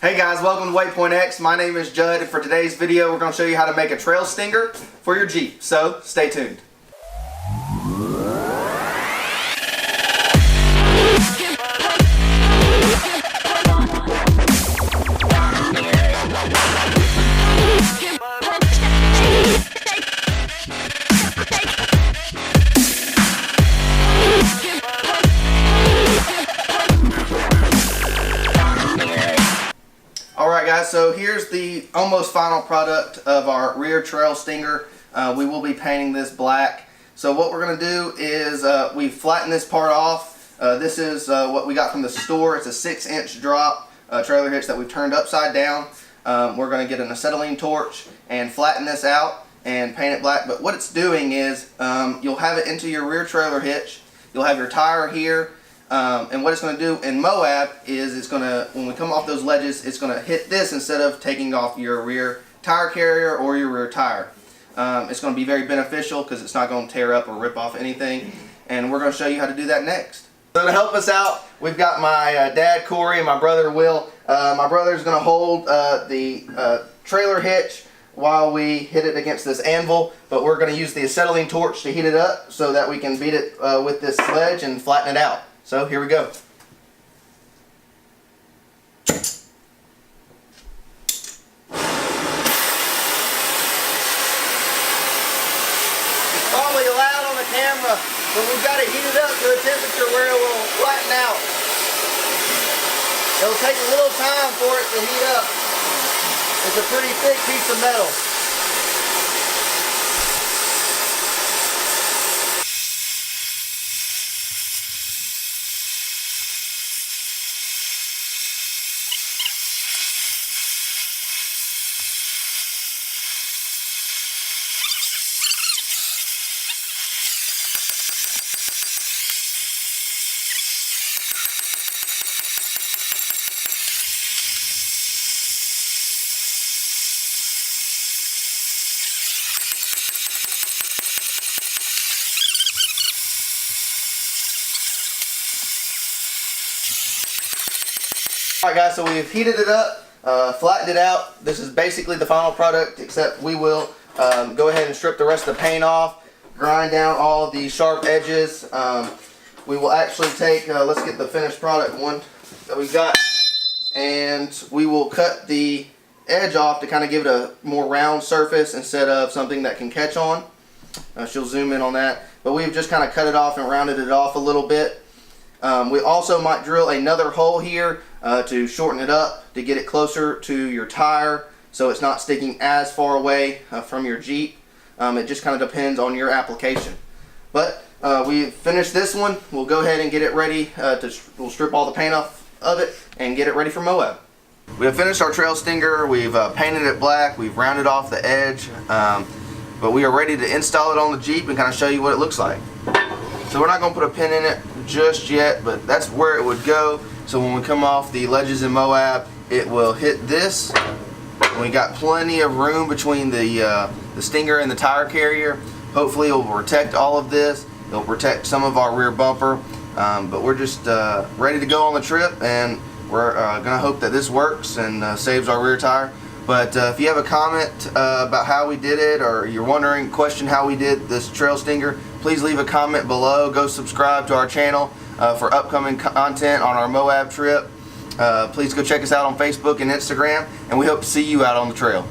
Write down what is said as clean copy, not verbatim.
Hey guys, welcome to Waypoint X. My name is Judd, and for today's video we're going to show you how to make a trail stinger for your Jeep. So stay tuned. Alright guys, so here's the almost final product of our rear trail stinger. We will be painting this black. So what we're going to do is we flatten this part off. This is what we got from the store. It's a 6-inch drop trailer hitch that we've turned upside down. We're going to get an acetylene torch and flatten this out and paint it black. But what it's doing is you'll have it into your rear trailer hitch. You'll have your tire here. And what it's going to do in Moab is it's going to, when we come off those ledges, it's going to hit this instead of taking off your rear tire carrier or your rear tire. It's going to be very beneficial because it's not going to tear up or rip off anything. And we're going to show you how to do that next. So to help us out, we've got my dad Corey and my brother Will. My brother's going to hold the trailer hitch while we hit it against this anvil, but we're going to use the acetylene torch to heat it up so that we can beat it with this sledge and flatten it out. So here we go. It's probably loud on the camera, but we've got to heat it up to a temperature where it will flatten out. It'll take a little time for it to heat up. It's a pretty thick piece of metal. Alright guys, so we've heated it up, flattened it out. This is basically the final product, except we will go ahead and strip the rest of the paint off, grind down all the sharp edges. We will actually take, let's get the finished product one that we've got, and we will cut the edge off to kind of give it a more round surface instead of something that can catch on. She'll zoom in on that, but we've just kind of cut it off and rounded it off a little bit. We also might drill another hole here to shorten it up to get it closer to your tire so it's not sticking as far away from your Jeep. It just kind of depends on your application. But we've finished this one. We'll go ahead and get it ready we'll strip all the paint off of it and get it ready for Moab. We have finished our trail stinger. We've painted it black. We've rounded off the edge. But we are ready to install it on the Jeep and kind of show you what it looks like. So we're not going to put a pin in it just yet, but that's where it would go. So when we come off the ledges in Moab, it will hit this. And we got plenty of room between the stinger and the tire carrier. Hopefully it will protect all of this. It'll protect some of our rear bumper. But we're just ready to go on the trip, and we're going to hope that this works and saves our rear tire. But if you have a comment about how we did it, or you're wondering, question how we did this trail stinger, please leave a comment below. Go subscribe to our channel for upcoming content on our Moab trip. Please go check us out on Facebook and Instagram, and we hope to see you out on the trail.